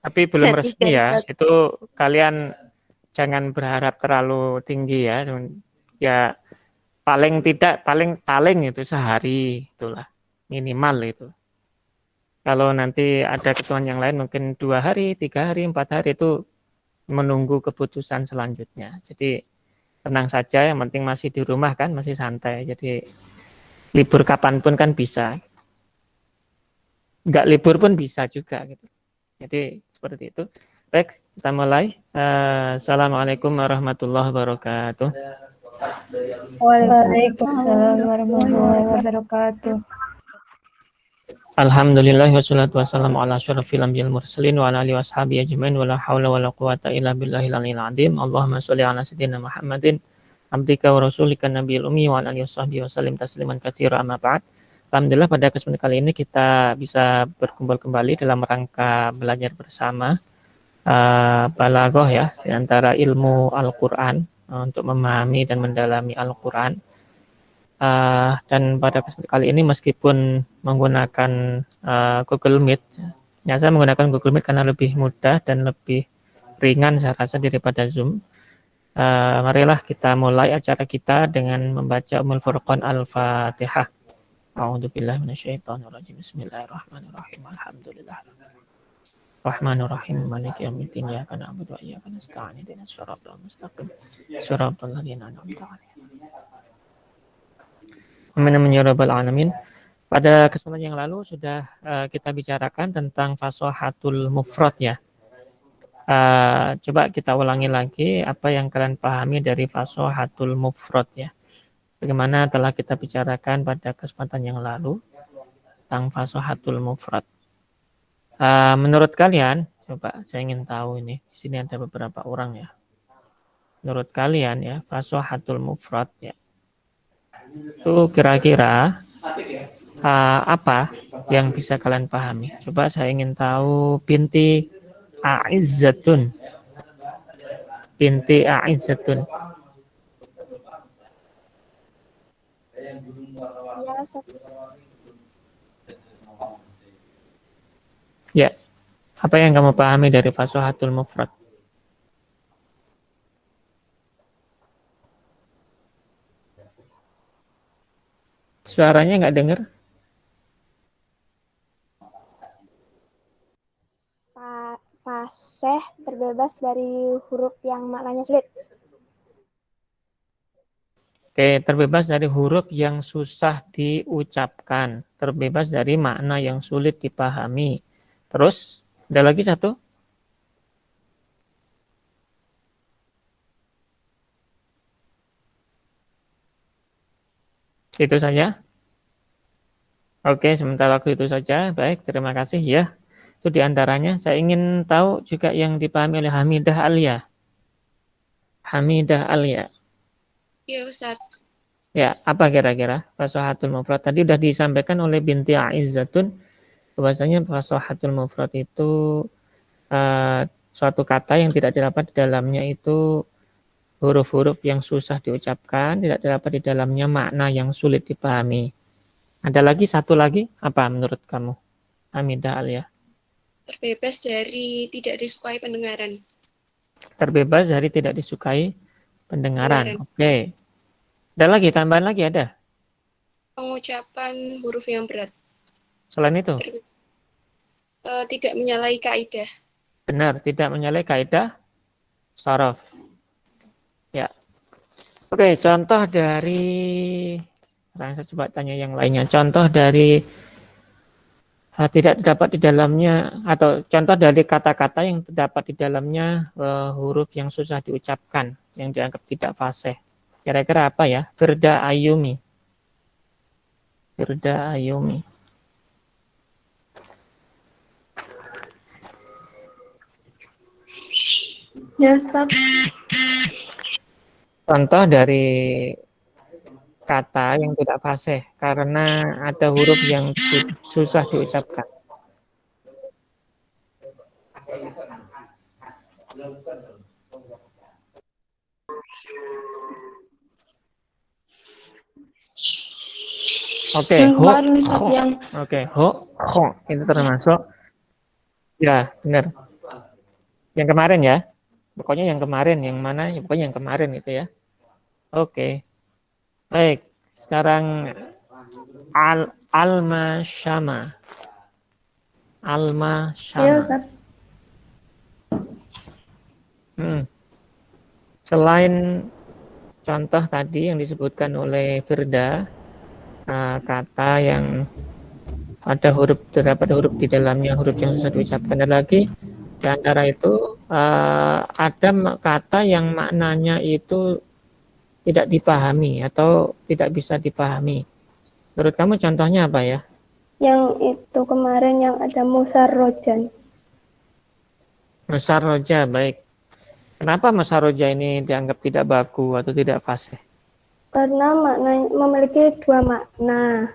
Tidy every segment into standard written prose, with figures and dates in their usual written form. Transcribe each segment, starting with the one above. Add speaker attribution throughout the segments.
Speaker 1: Tapi belum
Speaker 2: Tiga
Speaker 1: resmi ya.
Speaker 2: Ustaz.
Speaker 1: Itu kalian jangan berharap terlalu tinggi ya. Ya paling tidak paling itu sehari itulah minimal itu. Kalau nanti ada ketentuan yang lain mungkin 2 hari, 3 hari, 4 hari itu menunggu keputusan selanjutnya. Jadi tenang saja, yang penting masih di rumah kan, masih santai. Jadi libur kapanpun kan bisa. Nggak libur pun bisa juga gitu. Jadi seperti itu. Baik, kita mulai. Assalamualaikum warahmatullahi wabarakatuh.
Speaker 3: Waalaikumsalam warahmatullahi wabarakatuh.
Speaker 1: Alhamdulillah wassalatu wassalamu ala asyrafil anbiya'il mursalin wa ala alihi washabihi ajmain wa la haula wa la quwata illa billahil aliyil azim. Allahumma shalli ala sayyidina Muhammadin abdika wa rasulika nabiyil ummi wa ala alihi washabihi wasallim tasliman katsira amma ba'd. Alhamdulillah pada kesempatan kali ini kita bisa berkumpul kembali dalam rangka belajar bersama balaghah ya, di antara ilmu Al-Qur'an untuk memahami dan mendalami Al-Qur'an. Dan pada kesempatan kali ini meskipun menggunakan Google Meet, ya saya menggunakan Google Meet karena lebih mudah dan lebih ringan saya rasa daripada Zoom. Marilah kita mulai acara kita dengan membaca Ummul Furqan Al-Fatihah. A'udzubillahi minasyaitonirrajim. Bismillahirrahmanirrahim. Alhamdulillah. Rahmanirrahim. Maliki yaumiddin. Iyyaka na'budu wa iyyaka nasta'in. Ihdinas siratal mustaqim. Siratal ladzina an'amta 'alaihim. Alamin. Pada kesempatan yang lalu sudah kita bicarakan tentang fasohatul mufrad ya. Coba kita ulangi lagi apa yang kalian pahami dari fasohatul mufrad ya. Bagaimana telah kita bicarakan pada kesempatan yang lalu tentang fasohatul mufrad. Menurut kalian, coba saya ingin tahu ini. Di sini ada beberapa orang ya. Menurut kalian ya, fasohatul mufrad ya. Itu kira-kira apa yang bisa kalian pahami? Coba saya ingin tahu binti A'izzatun. Binti A'izzatun. Ya, apa yang kamu pahami dari fasohatul mufrad? Suaranya nggak dengar?
Speaker 4: Fasih terbebas dari huruf yang maknanya sulit.
Speaker 1: Oke, terbebas dari huruf yang susah diucapkan, terbebas dari makna yang sulit dipahami. Terus, ada lagi satu? Itu saja? Oke, sementara waktu itu saja. Baik, terima kasih ya. Itu diantaranya. Saya ingin tahu juga yang dipahami oleh Hamidah Alia. Hamidah Alia.
Speaker 5: Iya, Ustaz.
Speaker 1: Ya, apa kira-kira? Fasohatul mufrad tadi sudah disampaikan oleh binti A'izzatun. Bahwasanya fasohatul mufrad itu suatu kata yang tidak didapat di dalamnya itu huruf-huruf yang susah diucapkan, tidak didapat di dalamnya makna yang sulit dipahami. Ada lagi satu lagi, apa menurut kamu, Hamidah Alia?
Speaker 5: Terbebas dari tidak disukai pendengaran.
Speaker 1: Terbebas dari tidak disukai pendengaran. Oke. Ada lagi, tambahan lagi ada?
Speaker 5: Pengucapan huruf yang berat.
Speaker 1: Selain itu?
Speaker 5: Tidak menyalahi kaidah.
Speaker 1: Benar, tidak menyalahi kaidah sharaf. Ya. Oke, contoh dari saya coba tanya yang lainnya. Contoh dari tidak terdapat di dalamnya atau contoh dari kata-kata yang terdapat di dalamnya huruf yang susah diucapkan, yang dianggap tidak fasih. Kira-kira apa ya? Firda Ayumi. Firda Ayumi.
Speaker 3: Ya, Ustaz.
Speaker 1: Contoh dari kata yang tidak fasih karena ada huruf yang susah diucapkan. Oke, ho, ho. Oke, ho, itu termasuk. Ya, benar. Yang kemarin ya. Pokoknya yang kemarin, yang mana? Ya, pokoknya yang kemarin itu ya. Oke. Baik. Sekarang Alma Syama. Alma
Speaker 3: Ya,
Speaker 1: Syama.
Speaker 3: Ustaz.
Speaker 1: Selain contoh tadi yang disebutkan oleh Firda, kata yang ada huruf, terdapat huruf di dalamnya, huruf yang susah diucapkan. Dan lagi di antara itu ada kata yang maknanya itu tidak dipahami atau tidak bisa dipahami. Menurut kamu contohnya apa ya?
Speaker 3: Yang itu kemarin yang ada musarrojan.
Speaker 1: Musarroja, baik. Kenapa musarroja ini dianggap tidak baku atau tidak fasih?
Speaker 3: Karena makna memiliki dua makna,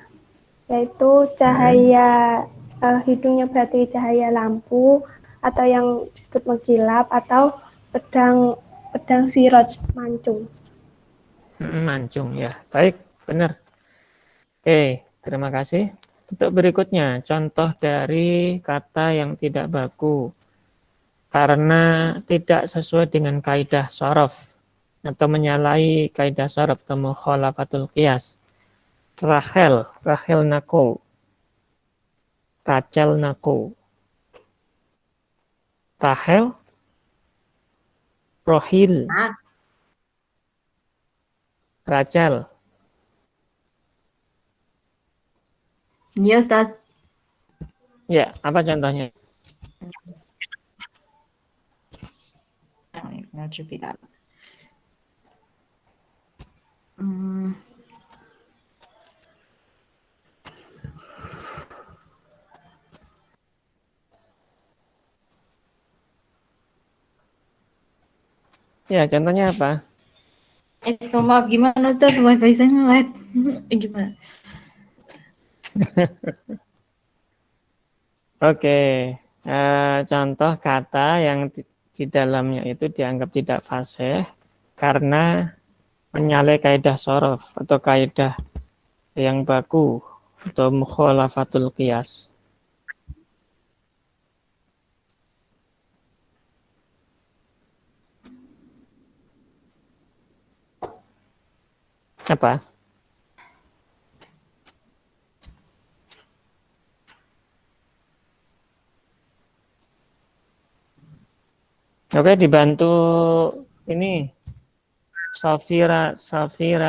Speaker 3: yaitu cahaya hidungnya berarti cahaya lampu atau yang disebut mengkilap atau pedang siroj mancung.
Speaker 1: Mancung ya. Baik, benar. Oke, terima kasih. Untuk berikutnya, contoh dari kata yang tidak baku karena tidak sesuai dengan kaidah shorof atau menyalahi kaidah shorof atau mukhalafatul qiyas. Rachel nako, Rachel nako, Rahel, Rohil, Rachel.
Speaker 2: Iya, Ustaz.
Speaker 1: Ya, apa contohnya?
Speaker 2: Let's repeat that.
Speaker 1: Ya, contohnya apa?
Speaker 2: Maaf, gimana Ustaz? Wifi saya nge-lag. Gimana?
Speaker 1: Oke, contoh kata yang di dalamnya itu dianggap tidak fasih karena menyalahi kaidah shorof atau kaidah yang baku atau mukhalafatul qiyas. Apa? Oke, dibantu ini Safira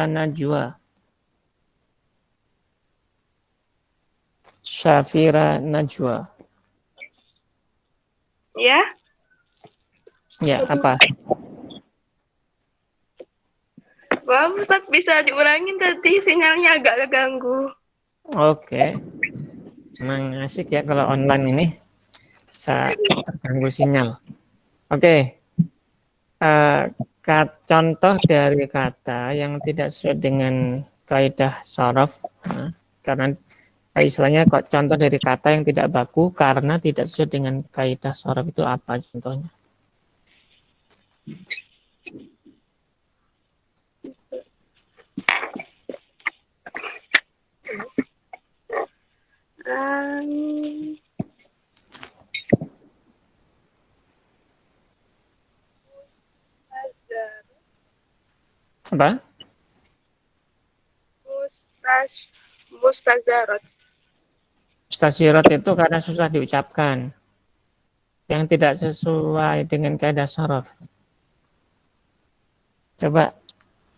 Speaker 1: Najwa. Safira Najwa.
Speaker 5: Ya,
Speaker 1: Ya, apa?
Speaker 5: Wah, Ustadz bisa diulangin tadi sinyalnya agak keganggu.
Speaker 1: Oke. Memang asik ya kalau online ini bisa terganggu sinyal. Oke. Contoh dari kata yang tidak sesuai dengan kaidah shorof, karena istilahnya contoh dari kata yang tidak baku karena tidak sesuai dengan kaidah shorof itu apa contohnya? Apa?
Speaker 5: Mustazarat.
Speaker 1: Mustasyirat itu karena susah diucapkan, yang tidak sesuai dengan kaidah shorof. Coba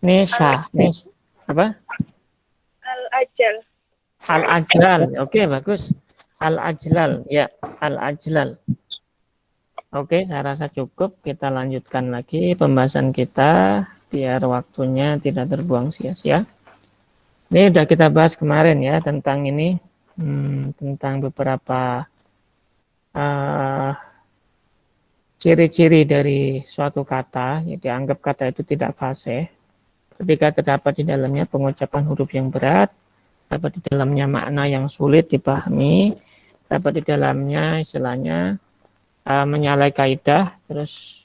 Speaker 1: Nisa, apa?
Speaker 5: Al-Ajal.
Speaker 1: Al-Ajlal, oke bagus. Al-Ajlal, ya Al-Ajlal. Oke, saya rasa cukup. Kita lanjutkan lagi pembahasan kita biar waktunya tidak terbuang sia-sia. Ini sudah kita bahas kemarin ya tentang ini, tentang beberapa ciri-ciri dari suatu kata yang dianggap kata itu tidak fasih ketika terdapat di dalamnya pengucapan huruf yang berat, dapat di dalamnya makna yang sulit dipahami, dapat di dalamnya istilahnya menyalahi kaidah, terus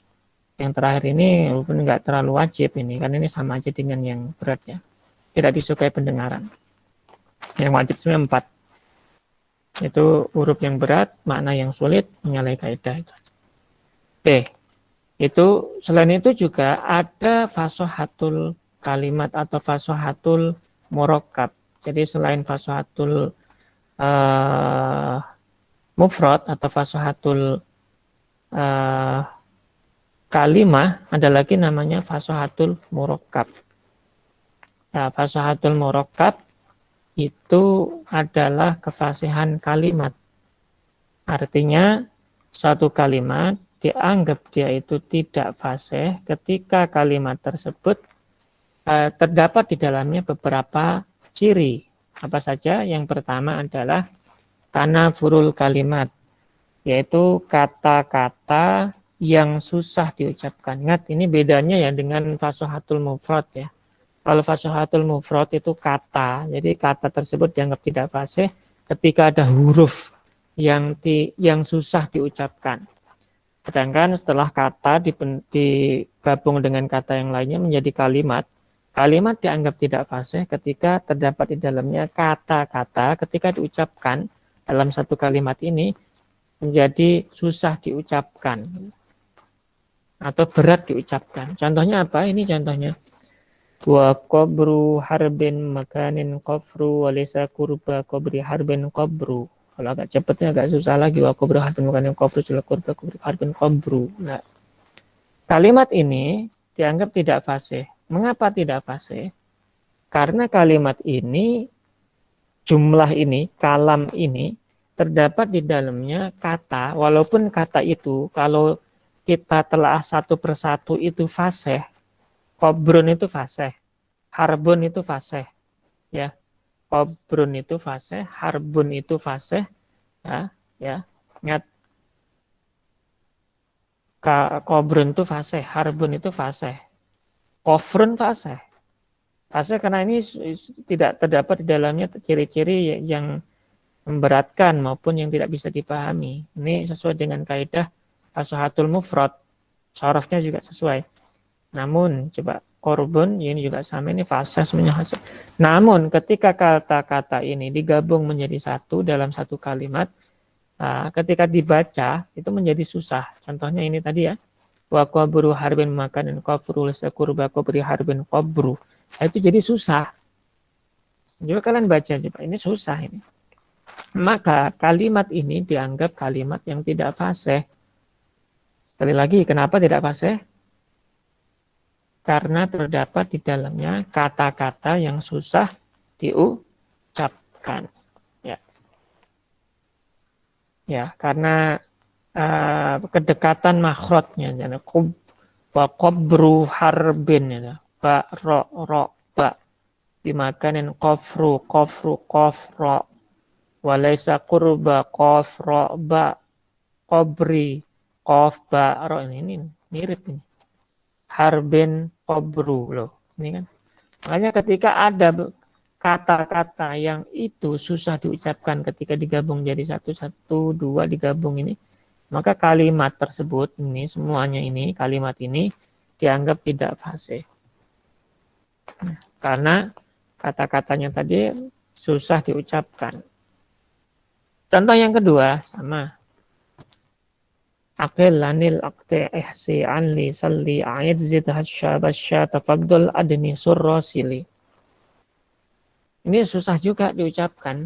Speaker 1: yang terakhir ini walaupun nggak terlalu wajib ini, kan ini sama aja dengan yang berat ya, tidak disukai pendengaran. Yang wajib sebenarnya 4, itu huruf yang berat, makna yang sulit, menyalahi kaidah itu. Oke, Itu selain itu juga ada fasohatul kalimat atau fasohatul murakkab. Jadi selain fasohatul mufrad atau fasohatul kalimah, ada lagi namanya fasohatul murakkab. Nah, fasohatul murakkab itu adalah kefasihan kalimat. Artinya suatu kalimat dianggap dia itu tidak fasih ketika kalimat tersebut terdapat di dalamnya beberapa ciri. Apa saja? Yang pertama adalah tanafurul kalimat, yaitu kata-kata yang susah diucapkan. Ingat, ini bedanya ya dengan fasohatul mufrad ya. Kalau fasohatul mufrad itu kata, jadi kata tersebut dianggap tidak fasih ketika ada huruf yang susah diucapkan. Sedangkan setelah kata digabung dengan kata yang lainnya menjadi kalimat, kalimat dianggap tidak fasih ketika terdapat di dalamnya kata-kata ketika diucapkan dalam satu kalimat ini menjadi susah diucapkan atau berat diucapkan. Contohnya apa? Ini contohnya. Wa qabru harbin makanin qafru walisa kurba qabri harbin qabru. Kalau agak cepatnya agak susah lagi. Wa qabru harbin makanin qafru sila kurba qabri harbin qabru. Nah, kalimat ini dianggap tidak fasih. Mengapa tidak fasih? Karena kalimat ini, jumlah ini, kalam ini terdapat di dalamnya kata, walaupun kata itu kalau kita telah satu persatu itu fasih. Qobrun itu fasih, harbun itu fasih, ya. Qobrun itu fasih, harbun itu fasih, ya. Ingat, qobrun itu fasih, harbun itu fasih, kofrun fasih. Fasih karena ini tidak terdapat di dalamnya ciri-ciri yang memberatkan maupun yang tidak bisa dipahami. Ini sesuai dengan kaidah fasohatul mufrad, syarafnya juga sesuai. Namun, coba korbun ini juga sama, ini fasih semuanya fasih. Namun, ketika kata-kata ini digabung menjadi satu dalam satu kalimat, ketika dibaca itu menjadi susah. Contohnya ini tadi ya, wa qabru harbin makanin qafru lasakurba qabri harbin qabru. Itu jadi susah. Coba kalian baca coba, ini susah ini. Maka kalimat ini dianggap kalimat yang tidak fasih. Sekali lagi, kenapa tidak fasih? Karena terdapat di dalamnya kata-kata yang susah diucapkan. Ya, karena kedekatan makhrajnya. Wa qabru harbin, ya. Ba, ro, ba. Dimakanin qafru, qaf, ro. Walaysa qurba, qaf, ro, ba. Qabri, qaf, ba, ro. Ini mirip ini. Harbin qabru loh. Ini kan. Makanya ketika ada kata-kata yang itu susah diucapkan ketika digabung jadi satu, dua digabung ini, maka kalimat tersebut ini semuanya ini kalimat ini dianggap tidak fasih. Karena kata-katanya tadi susah diucapkan. Contoh yang kedua sama. Aqil lanil aqti ihsi anli salli a'id zid hasya basya tafaddal adni surrasili. Ini susah juga diucapkan.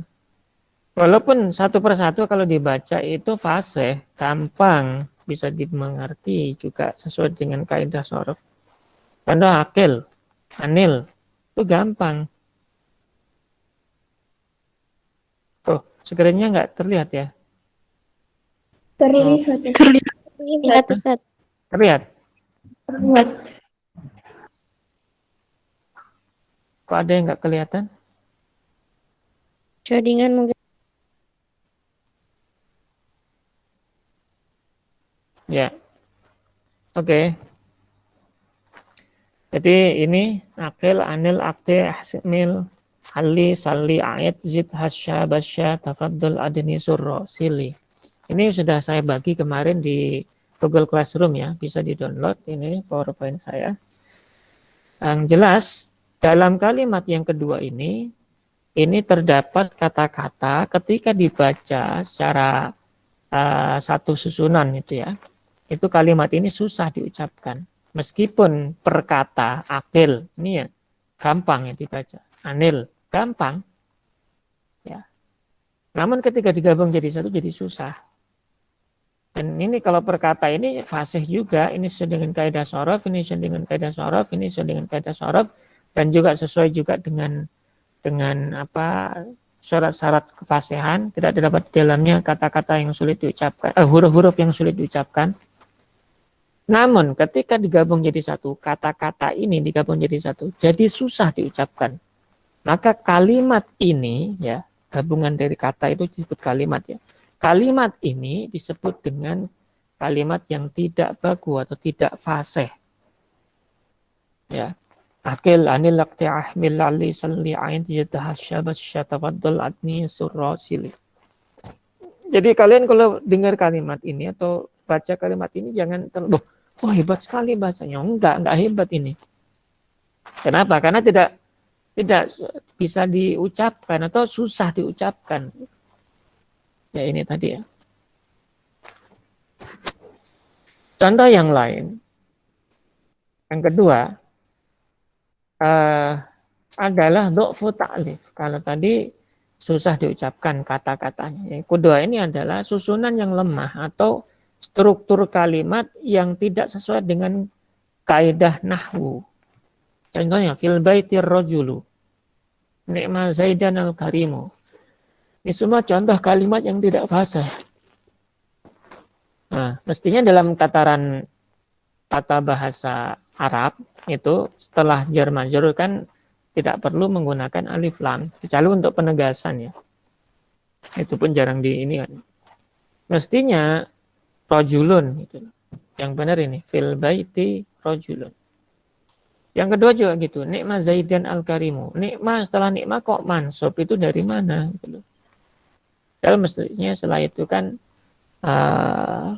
Speaker 1: Walaupun satu persatu kalau dibaca itu fasih, gampang bisa dimengerti juga sesuai dengan kaidah shorof. Contoh aqil, anil, itu gampang. Tuh, screen-nya nggak terlihat ya?
Speaker 3: Terlihat.
Speaker 4: Terlihat, Ustaz.
Speaker 1: Terlihat?
Speaker 3: Terlihat.
Speaker 1: Kok ada yang nggak kelihatan?
Speaker 4: Codingan mungkin.
Speaker 1: Ya. Oke. Jadi ini akil, anil, akti, ahsimil, hali, sali, a'id, zid, hasya, basya, tafaddul, adni, surro, sili. Ini sudah saya bagi kemarin di Google Classroom ya, bisa di-download ini PowerPoint saya. Yang jelas, dalam kalimat yang kedua ini terdapat kata-kata ketika dibaca secara satu susunan itu ya. itu kalimat ini susah diucapkan. Meskipun perkata akil, ini ya gampang ya dibaca. Anil, gampang. Ya. Namun ketika digabung jadi satu jadi susah. Dan ini kalau perkata ini fasih juga, ini sesuai dengan kaidah shorof, ini sesuai dengan kaidah shorof, ini sesuai dengan kaidah shorof, dan juga sesuai juga dengan apa syarat-syarat kefasihan, tidak terdapat di dalamnya kata-kata yang sulit diucapkan, huruf-huruf yang sulit diucapkan. Namun ketika digabung jadi satu, kata-kata ini digabung jadi satu, jadi susah diucapkan. Maka kalimat ini ya, gabungan dari kata itu disebut kalimat ya. Kalimat ini disebut dengan kalimat yang tidak baku atau tidak fasih. Ya. Akil anil laqti'ah min lali salli ain tijataha syabas syatafaddal adni surrasili. Jadi kalian kalau dengar kalimat ini atau baca kalimat ini jangan terlalu, wah hebat sekali bahasanya. Enggak hebat ini. Kenapa? Karena tidak bisa diucapkan atau susah diucapkan. Ya ini tadi ya. Contoh yang lain. Yang kedua adalah du'fu ta'lif. Kalau tadi susah diucapkan kata-katanya. Yang kedua ini adalah susunan yang lemah atau struktur kalimat yang tidak sesuai dengan kaidah nahwu. Contohnya fil baitir rajulu. Ni'ma zaidan al-karimu. Ini semua contoh kalimat yang tidak fasih. Nah, mestinya dalam tataran tata bahasa Arab itu setelah jar majrur kan tidak perlu menggunakan alif lam, kecuali untuk penegasan ya. Itu pun jarang di ini kan. Mestinya rajulun gitu. Yang benar ini fil baiti rajulun. Yang kedua juga gitu, nikma zaidan al-karimu. Nikma setelah nikma kok mansub itu dari mana gitu. Kalau mestinya setelah itu kan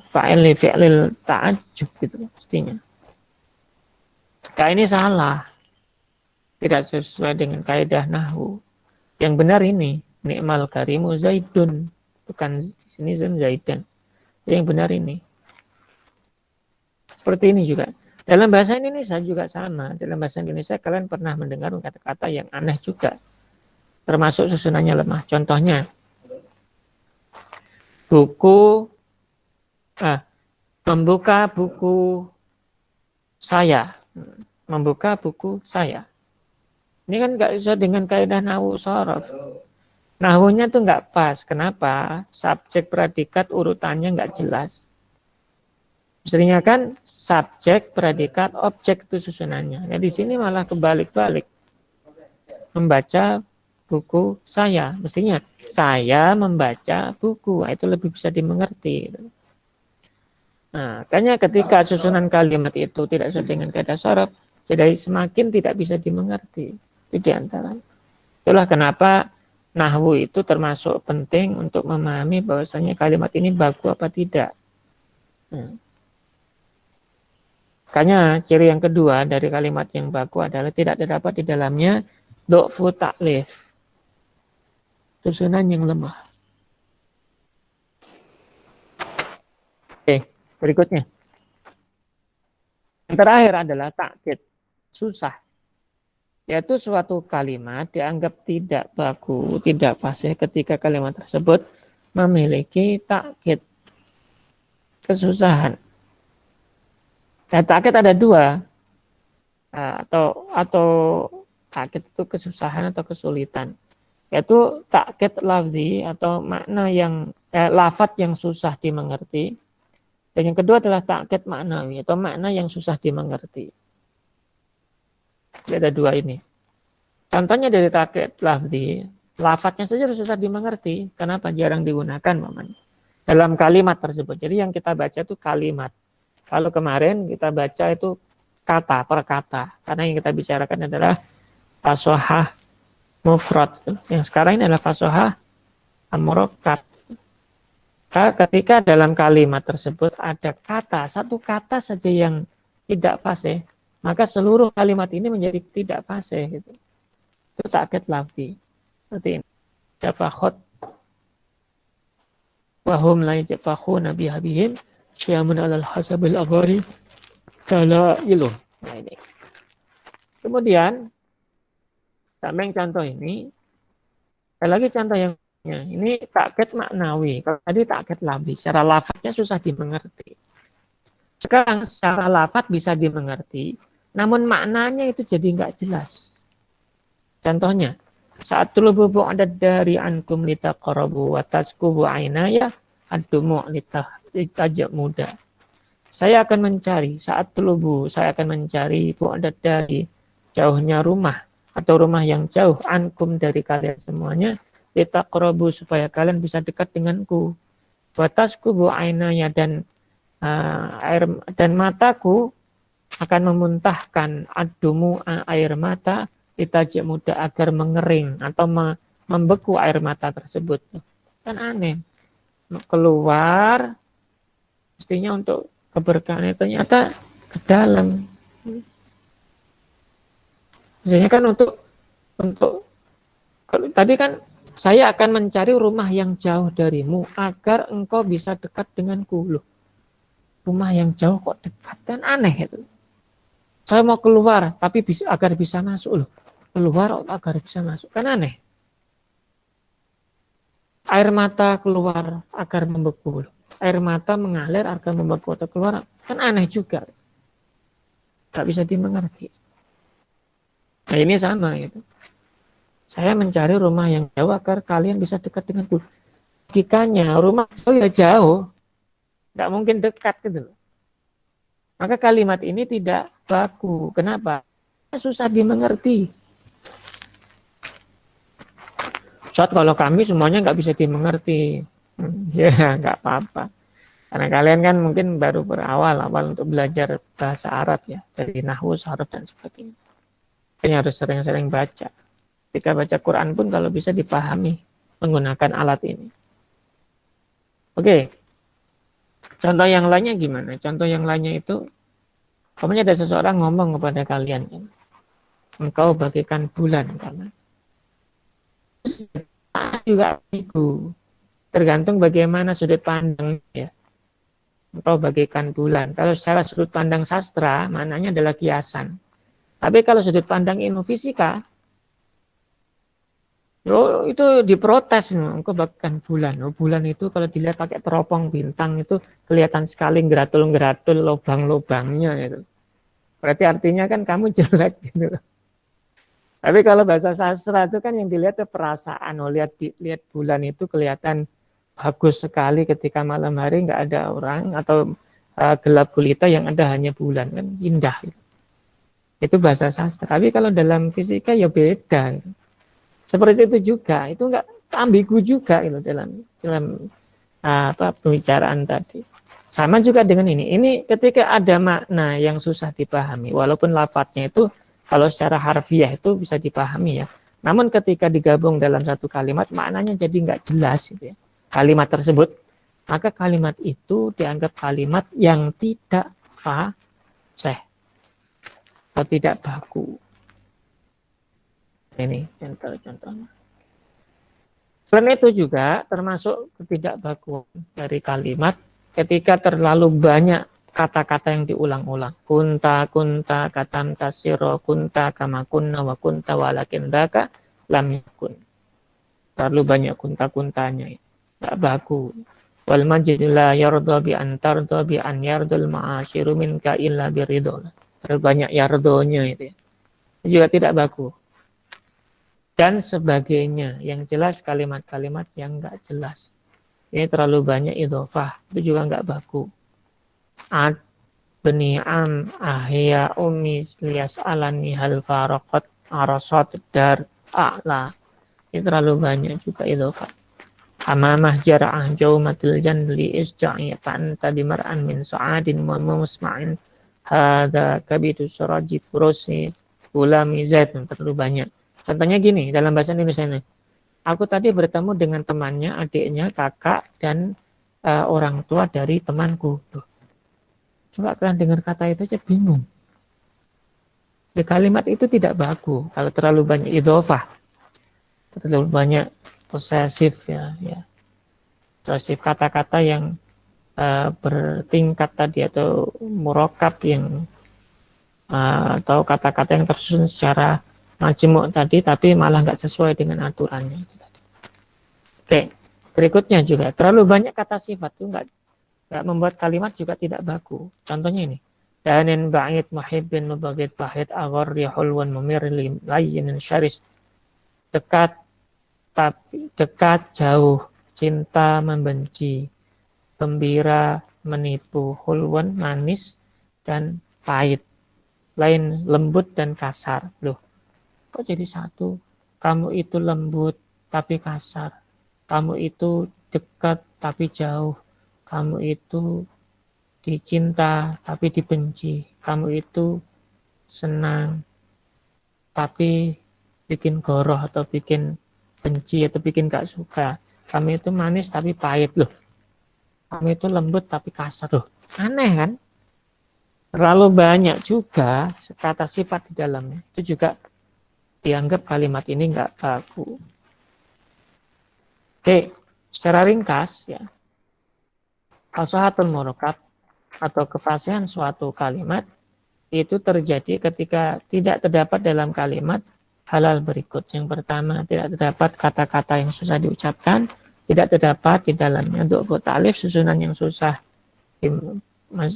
Speaker 1: fa'il li fi'lil ta'ajjub gitu mestinya. Nah ini salah. Tidak sesuai dengan kaidah nahwu. Yang benar ini ni'mal karimu zaidun, bukan di sini zaidan. Yang benar ini. Seperti ini juga. Dalam bahasa Indonesia juga sama. Dalam bahasa Indonesia kalian pernah mendengar kata-kata yang aneh juga. Termasuk susunannya lemah. Contohnya buku membuka buku saya. Membuka buku saya. Ini kan nggak sesuai dengan kaidah nahwu shorof. Nahwunya tuh nggak pas. Kenapa? Subjek predikat urutannya nggak jelas. Mestinya kan subjek predikat objek itu susunannya. Nah di sini malah kebalik-balik. Membaca buku saya. Mestinya saya membaca buku. Nah, itu lebih bisa dimengerti. Nah, makanya ketika susunan kalimat itu tidak sesuai dengan kaidah shorof, jadi semakin tidak bisa dimengerti. Itu diantara. Itulah kenapa nahwu itu termasuk penting untuk memahami bahwasanya kalimat ini baku apa tidak. Makanya ciri yang kedua dari kalimat yang baku adalah tidak terdapat di dalamnya du'fu ta'lif. Susunan yang lemah. Oke, berikutnya. Yang terakhir adalah takkid. Susah. Yaitu suatu kalimat dianggap tidak baku, tidak fasih ketika kalimat tersebut memiliki takkid. Kesusahan. Nah, takkid ada dua. Atau takkid itu kesusahan atau kesulitan. Yaitu takkid lafzi atau makna yang lafadz yang susah dimengerti. Dan yang kedua adalah takkid maknawi atau makna yang susah dimengerti. Ada dua ini. Contohnya dari takkid lafzi, lafadznya saja susah dimengerti. Kenapa? Jarang digunakan mamanya. Dalam kalimat tersebut. Jadi yang kita baca itu kalimat. Kalau kemarin kita baca itu kata per kata. Karena yang kita bicarakan adalah fasohah mufrad. Yang sekarang ini adalah fasohah murakkab. Ketika dalam kalimat tersebut ada kata, satu kata saja yang tidak fasih, maka seluruh kalimat ini menjadi tidak fasih. Gitu. Itu takkid lafzi. Seperti ini. Jafakhot wahum la jafakhuna bihabihim Syamun alal hasabil aghari kala iluh. Nah ini. Kemudian sampai contoh ini, ada lagi contoh yang ini takkid maknawi. Kalau tadi takkid lafzi, secara lafadznya susah dimengerti. Sekarang secara lafadz bisa dimengerti, namun maknanya itu jadi nggak jelas. Contohnya, saat tulubu ada dari ankum litaqrabu wa taskubu ainaya adumu litajak muda. Saya akan mencari saat tulubu, saya akan mencari ada dari jauhnya rumah atau rumah yang jauh ankum dari kalian semuanya litaqrabu supaya kalian bisa dekat denganku. Wa taskubu ainaya dan air dan mataku akan memuntahkan adumu air mata litajak muda agar mengering atau membeku air mata tersebut. Kan aneh. Keluar mestinya untuk keberkahan ternyata ke dalam. Misalnya kan untuk kalau tadi kan saya akan mencari rumah yang jauh darimu agar engkau bisa dekat denganku. Loh, rumah yang jauh kok dekat, kan aneh itu. Saya mau keluar tapi agar bisa masuk. Loh, keluar agar bisa masuk, kan aneh. Air mata keluar agar membeku. Loh, air mata mengalir agar membeku atau keluar, kan aneh juga. Gak bisa dimengerti. Nah ini sama gitu. Saya mencari rumah yang jauh agar kalian bisa dekat denganku. Logikanya rumah jauh ya jauh, nggak mungkin dekat gitu. Maka kalimat ini tidak baku. Kenapa? Susah dimengerti. Soal kalau kami semuanya nggak bisa dimengerti, ya nggak apa-apa. Karena kalian kan mungkin baru awal untuk belajar bahasa Arab ya, dari nahwu, saraf dan sebagainya. Kayaknya harus sering-sering baca. Ketika baca Quran pun kalau bisa dipahami menggunakan alat ini. Oke. Contoh yang lainnya gimana? Contoh yang lainnya itu, ada seseorang ngomong kepada kalian, kan? Engkau bagaikan bulan, karena juga itu tergantung bagaimana sudut pandang ya. Engkau bagaikan bulan. Kalau secara sudut pandang sastra, maknanya adalah kiasan. Tapi kalau sudut pandang ilmu fisika, itu diprotes, engkau bagaikan bulan. Bulan itu kalau dilihat pakai teropong bintang itu kelihatan sekali geratul-geratul lubang-lubangnya itu. Berarti artinya kan kamu jelek gitu. Tapi kalau bahasa sastra itu kan yang dilihat itu perasaan. Lihat bulan itu kelihatan bagus sekali ketika malam hari nggak ada orang atau gelap gulita yang ada hanya bulan, kan indah. Itu bahasa sastra. Tapi kalau dalam fisika ya beda. Seperti itu juga, itu enggak ambigu juga gitu dalam pembicaraan tadi. Sama juga dengan ini. Ini ketika ada makna yang susah dipahami, walaupun lafadznya itu kalau secara harfiah itu bisa dipahami ya. Namun ketika digabung dalam satu kalimat, maknanya jadi enggak jelas gitu ya. Kalimat tersebut, maka kalimat itu dianggap kalimat yang tidak fasih atau tidak baku. Ini contoh-contohnya. Selain itu juga termasuk ketidakbakuan dari kalimat ketika terlalu banyak kata-kata yang diulang-ulang. Kunta, katam tasiro, kunta, kama kunna, wa kunta, walakin daka, lam yakun. Terlalu banyak kunta-kuntanya. Tidak baku. Wal majid la yarda bi antarda bi an yardul ma'asyiru minka illa biridol. Terlalu banyak yardonya itu. Juga tidak baku. Dan sebagainya, yang jelas kalimat-kalimat yang enggak jelas. Ini terlalu banyak idhofah, itu juga enggak baku. Ad beni'am ahya umis lias alani hal faraqat arasat dar a'la. Ini terlalu banyak juga idhofah. Amamah jara'ah jaumatil janli isja'i fa'anta bimar'an min sa'adin wa musma'in hadha kabitu suraji furusi ulami zaid. Terlalu banyak. Contohnya gini, dalam bahasa Indonesia ini. Aku tadi bertemu dengan temannya, adiknya, kakak, dan orang tua dari temanku. Tuh. Coba kalian dengar kata itu aja bingung. Di kalimat itu tidak baku. Kalau terlalu banyak idhofah, terlalu banyak posesif ya. Posesif kata-kata yang bertingkat tadi atau murokab yang atau kata-kata yang tersusun secara majemuk tadi tapi malah nggak sesuai dengan aturannya. Oke, berikutnya juga terlalu banyak kata sifat itu nggak membuat kalimat juga tidak baku. Contohnya ini, danin ba'id muhibbin mubagid bahid aghar yahulwan mumir layyin syaris, dekat tapi dekat jauh, cinta membenci, gembira menipu, hulwan manis dan pahit, lain lembut dan kasar. Loh, kok jadi satu? Kamu itu lembut tapi kasar, kamu itu dekat tapi jauh, kamu itu dicinta tapi dibenci, kamu itu senang tapi bikin goroh atau bikin benci atau bikin gak suka, kamu itu manis tapi pahit. Loh, kamu itu lembut tapi kasar. Loh, aneh kan? Terlalu banyak juga kata sifat di dalamnya. Itu juga dianggap kalimat ini nggak baku. Oke, secara ringkas ya, fasahatul murakkab atau kefasihan suatu kalimat itu terjadi ketika tidak terdapat dalam kalimat hal-hal berikut. Yang pertama, tidak terdapat kata-kata yang susah diucapkan, tidak terdapat di dalamnya untuk alif susunan yang susah,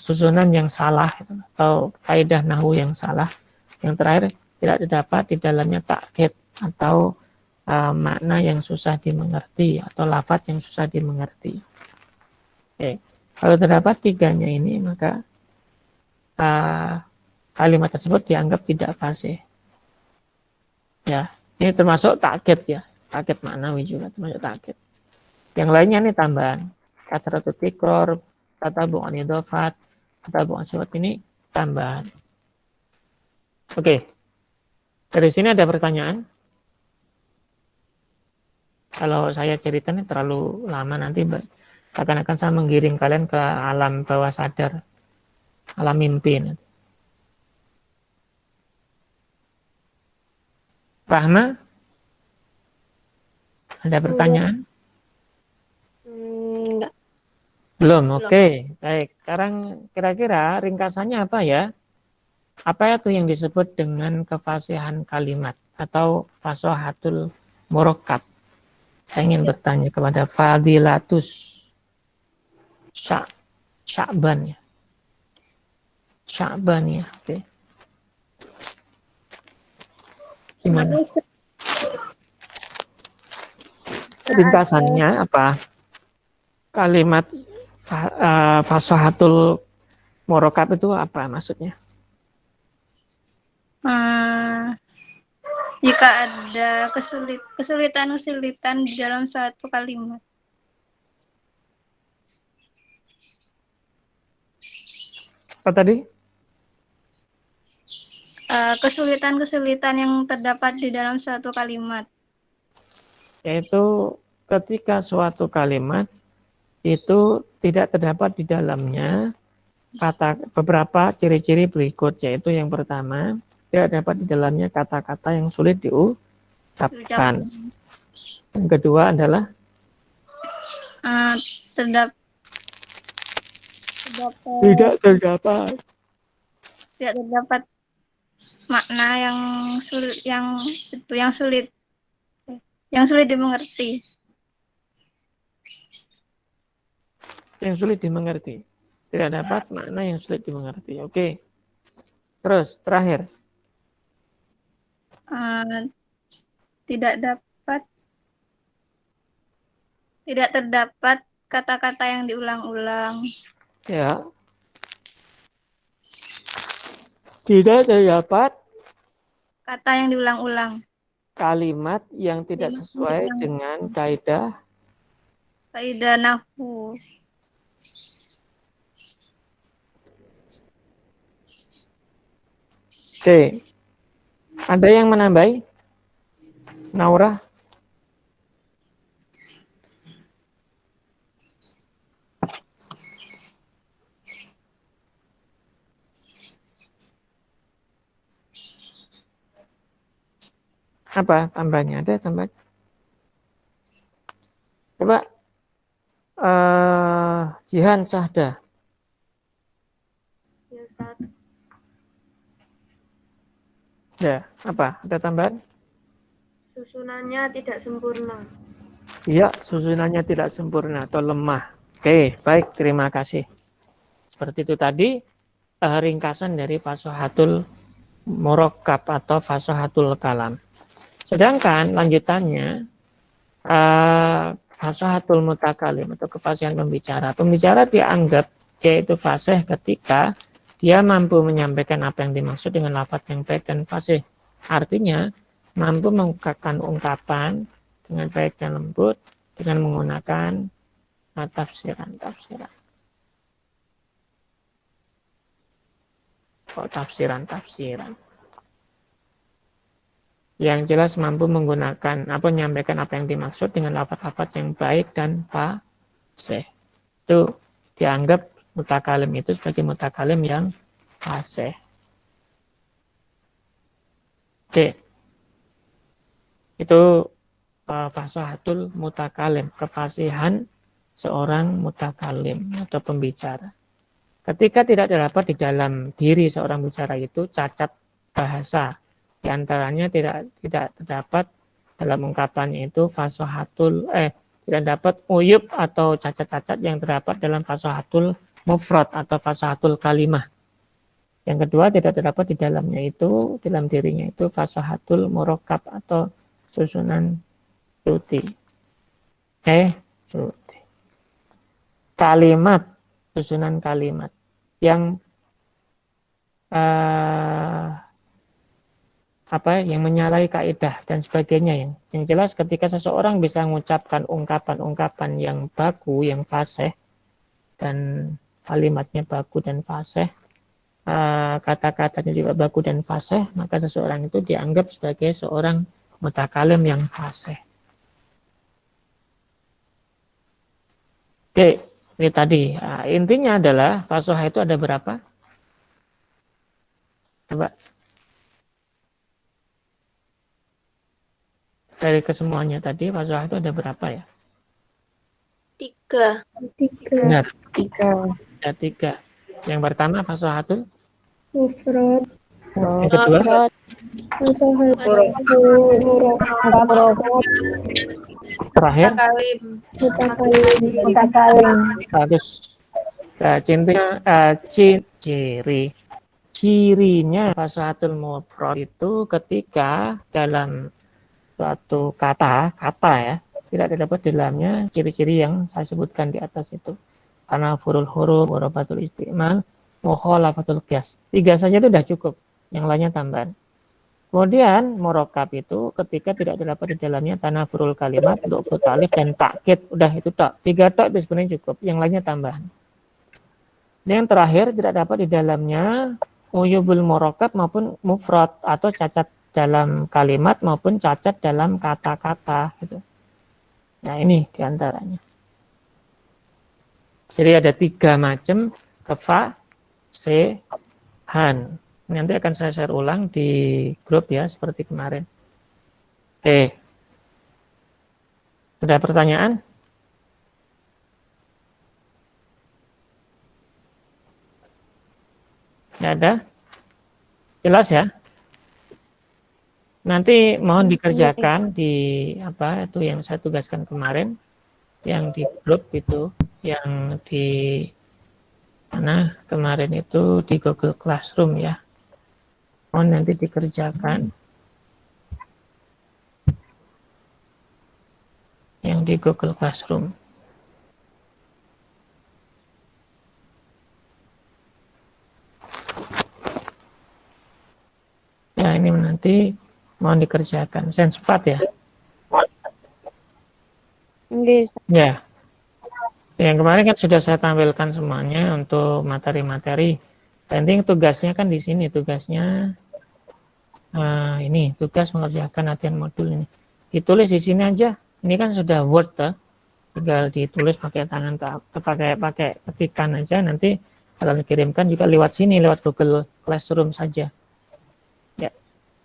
Speaker 1: susunan yang salah atau kaidah nahwu yang salah. Yang terakhir, tidak terdapat di dalamnya takkid atau makna yang susah dimengerti atau lafaz yang susah dimengerti. Oke. Kalau terdapat tiganya ini, maka kalimat tersebut dianggap tidak fasih. Ya, ini termasuk takkid ya, takkid maknawi juga termasuk takkid. Yang lainnya ini tambahan. Kasratul tikror, tatabu'an idhofat, tatabu'an sifat ini tambahan. Oke. Dari sini ada pertanyaan. Kalau saya cerita ini terlalu lama, nanti akan saya menggiring kalian ke alam bawah sadar, alam mimpi. Rahma, ada pertanyaan?
Speaker 5: Enggak.
Speaker 1: Belum, oke. Baik, sekarang kira-kira ringkasannya apa ya? Apa itu yang disebut dengan kefasihan kalimat atau fasahatul murakkab? Saya ingin bertanya kepada Fadilatus Sya'ban ya. Sya'ban ya, oke. Gimana? Ringkasannya apa? Kalimat fasahatul murakkab itu apa maksudnya?
Speaker 6: Jika ada kesulitan-kesulitan di dalam suatu kalimat.
Speaker 1: Apa tadi?
Speaker 6: Kesulitan-kesulitan yang terdapat di dalam suatu kalimat.
Speaker 1: Yaitu ketika suatu kalimat itu tidak terdapat di dalamnya beberapa ciri-ciri berikut, yaitu yang pertama, tidak dapat di dalamnya kata-kata yang sulit diucapkan. Yang kedua adalah tidak
Speaker 6: terdapat makna yang sulit dimengerti.
Speaker 1: Yang sulit dimengerti. Tidak dapat makna yang sulit dimengerti. Oke. Terus terakhir.
Speaker 6: Tidak terdapat kata-kata yang diulang-ulang.
Speaker 1: Ya. Tidak terdapat
Speaker 6: kata yang diulang-ulang.
Speaker 1: Kalimat yang tidak sesuai dengan kaidah
Speaker 6: nahwu.
Speaker 1: Oke. Ada yang menambahi? Naura? Apa tambahnya? Ada tambah? Coba Jihan Sahda.
Speaker 5: Ya Ustaz.
Speaker 1: Ya, apa? Ada tambahan?
Speaker 5: Susunannya tidak sempurna.
Speaker 1: Iya, susunannya tidak sempurna atau lemah. Oke, baik, terima kasih. Seperti itu tadi ringkasan dari fasohatul murakkab atau fasohatul kalam. Sedangkan lanjutannya fasohatul mutakalim atau kefasihan pembicara. Pembicara dianggap yaitu fasih ketika dia mampu menyampaikan apa yang dimaksud dengan lafaz yang baik dan fasih. Artinya mampu mengungkapkan ungkapan dengan baik dan lembut dengan menggunakan tafsiran-tafsiran. Tafsiran. Yang jelas mampu menggunakan menyampaikan apa yang dimaksud dengan lafaz-lafaz yang baik dan fasih. Itu dianggap mutakalim itu sebagai mutakalim yang fasih. Oke. Itu fasahatul mutakalim, kefasihan seorang mutakalim atau pembicara. Ketika tidak terdapat di dalam diri seorang bicara itu cacat bahasa, di antaranya tidak terdapat dalam ungkapannya itu tidak dapat uyub atau cacat-cacat yang terdapat dalam fasahatul mufrad atau fasahatul kalimah. Yang kedua tidak terdapat di dalamnya itu, dalam dirinya itu fasahatul murakkab atau susunan ruti. Ruti. Kalimat, susunan kalimat yang yang menyalahi kaidah dan sebagainya. Yang jelas ketika seseorang bisa mengucapkan ungkapan-ungkapan yang baku, yang fasih, dan kalimatnya baku dan fasih, kata-katanya juga baku dan fasih, maka seseorang itu dianggap sebagai seorang mutakalim yang fasih. Oke, ini tadi. Intinya adalah fasohah itu ada berapa? Coba. Dari kesemuanya tadi, fasohah itu ada berapa ya?
Speaker 3: 3.
Speaker 1: Benar.
Speaker 2: 3.
Speaker 1: Ada 3. Yang pertama fasohatul
Speaker 3: Mufrad.
Speaker 1: yang kedua terakhir
Speaker 3: Mutakalim.
Speaker 1: bagus. Nah, cirinya fasahatul mufrad itu ketika dalam suatu kata ya tidak terdapat di dalamnya ciri-ciri yang saya sebutkan di atas itu. Karena furul huruf, warabatul istimal, mukhalafatul qiyas. 3 saja itu sudah cukup. Yang lainnya tambahan. Kemudian murakkab itu ketika tidak terdapat di dalamnya tanafurul kalimat, du'fut alif dan takkid. Udah itu tok. 3 tok itu sebenarnya cukup. Yang lainnya tambahan. Dan yang terakhir tidak dapat di dalamnya uyubul murakkab maupun mufrad atau cacat dalam kalimat maupun cacat dalam kata-kata gitu. Nah, ini diantaranya. Jadi ada 3 macam kefasihan. Nanti akan saya share ulang di grup ya, seperti kemarin. Oke. Ada pertanyaan? Tidak ada? Jelas ya? Nanti mohon dikerjakan di itu yang saya tugaskan kemarin, yang di grup itu, yang di mana kemarin itu di Google Classroom ya. Mohon nanti dikerjakan yang di Google Classroom. Ya, ini nanti mohon dikerjakan. Sains 4 ya? Ya. Yang kemarin kan sudah saya tampilkan semuanya untuk materi-materi. Penting tugasnya kan di sini, tugasnya ini tugas mengerjakan latihan modul ini. Ditulis di sini aja. Ini kan sudah Word ya. Tinggal ditulis pakai tangan pakai ketikan aja, nanti kalau dikirimkan juga lewat sini, lewat Google Classroom saja. Ya.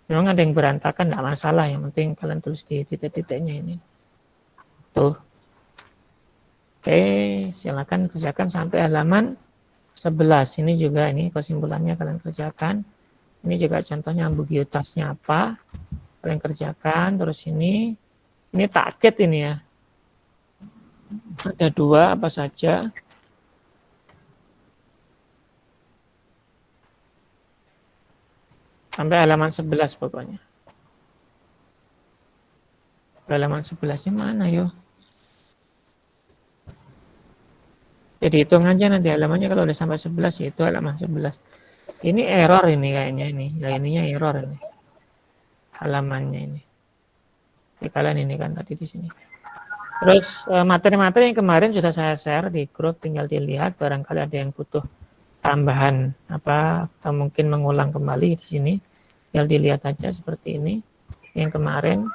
Speaker 1: Memang ada yang berantakan enggak masalah, yang penting kalian tulis di titik-titiknya ini. Tuh. Oke, silakan kerjakan sampai halaman 11. Ini juga ini kesimpulannya kalian kerjakan. Ini juga contohnya ambiguitasnya apa. Kalian kerjakan. Terus ini takkit ini ya. Ada 2 apa saja. Sampai halaman 11 pokoknya. Halaman 11-nya mana yo? Jadi hitung aja nanti halamannya kalau udah sampai 11 itu halaman 11. Ini error ini kayaknya ini. Ya ininya error ini. Halamannya ini. Jadi kalian ini kan tadi di sini. Terus materi-materi yang kemarin sudah saya share di grup, tinggal dilihat barangkali ada yang butuh tambahan apa atau mungkin mengulang kembali di sini. Tinggal dilihat aja seperti ini. Yang kemarin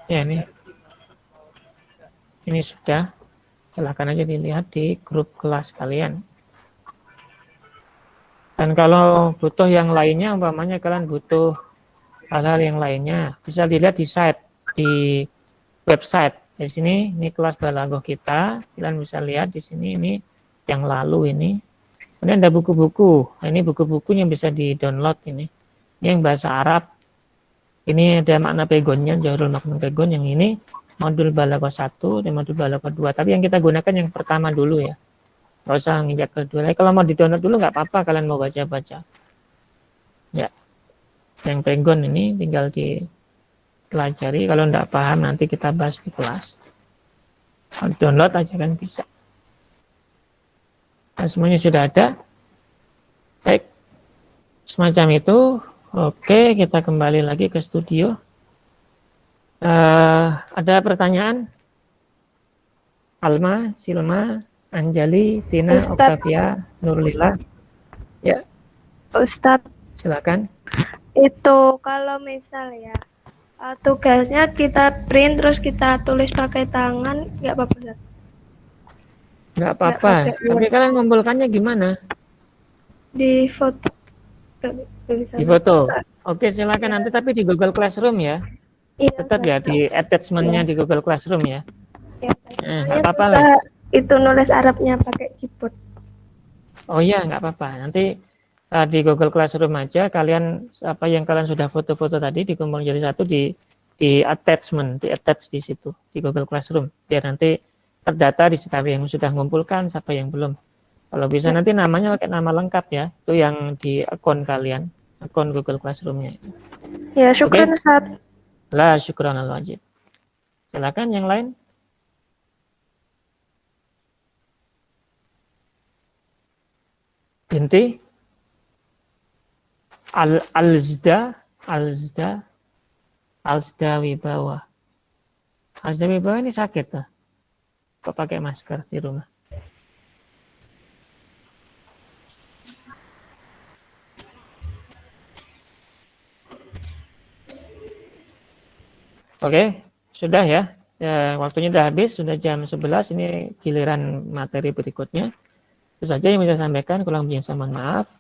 Speaker 1: ya ini sudah, silahkan aja dilihat di grup kelas kalian. Dan kalau butuh yang lainnya, umpamanya kalian butuh hal-hal yang lainnya, bisa dilihat di di website. Di sini ini kelas balaghah kita, kalian bisa lihat di sini ini yang lalu ini. Kemudian ada buku-buku. Nah, ini buku-bukunya bisa di-download ini. Ini yang bahasa Arab. Ini ada makna pegonnya, Jawharul Maknun Pegon. Yang ini modul balaghah 1 dan modul balaghah 2. Tapi yang kita gunakan yang pertama dulu ya. Nggak usah nginjak kedua. Kalau mau di-download dulu nggak apa-apa, kalian mau baca-baca. Ya. Yang pegon ini tinggal dipelajari. Kalau nggak paham nanti kita bahas di kelas. Kalau di-download aja kan bisa. Nah, semuanya sudah ada. Baik. Semacam itu. Oke, kita kembali lagi ke studio. Ada pertanyaan? Alma, Silma, Anjali, Tina,
Speaker 3: Ustadz.
Speaker 1: Octavia, Nurlila. Ya,
Speaker 3: Ustadz,
Speaker 1: silakan.
Speaker 3: itu kalau misal ya tugasnya kita print terus kita tulis pakai tangan, nggak apa-apa, Ustadz?
Speaker 1: Nggak apa-apa. Tapi kalian ngumpulkannya gimana?
Speaker 3: Di foto.
Speaker 1: Di foto. Oke, silakan nanti tapi di Google Classroom ya.
Speaker 3: Iya,
Speaker 1: Tetap ya di attachment-nya di Google Classroom ya.
Speaker 3: ya.
Speaker 1: Nggak apa-apa,
Speaker 3: Bisa
Speaker 1: Les.
Speaker 3: itu nulis Arabnya pakai keyboard.
Speaker 1: Oh iya, nggak apa-apa. Nanti di Google Classroom aja kalian apa yang kalian sudah foto-foto tadi dikumpul jadi satu di attachment, di attach di situ di Google Classroom. Biar nanti terdata di siapa yang sudah mengumpulkan, siapa yang belum. Kalau bisa nanti namanya pakai nama lengkap ya. Itu yang di akun kalian, akun Google Classroom-nya.
Speaker 3: Ya, syukran Ustadz.
Speaker 1: La syukran al wajib. Silakan yang lain. Binti Alzda Wibawa. Alzda Wibawa ini sakit tuh. Kok pakai masker di rumah? Oke, sudah ya. Waktunya sudah habis, sudah jam 11. Ini giliran materi berikutnya. Itu saja yang bisa saya sampaikan. Kurang lebihnya saya mohon maaf.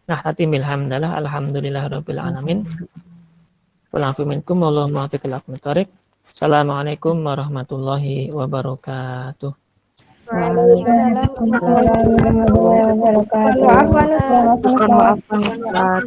Speaker 1: Nah, tatimil hamdalah, alhamdulillahirabbil alamin. Walafu minkum wallahu muwaffiq ila aqwamit thoriq. Assalamualaikum warahmatullahi wabarakatuh.
Speaker 3: Waalaikumsalam warahmatullahi wabarakatuh.
Speaker 2: Maaf, Ustaz.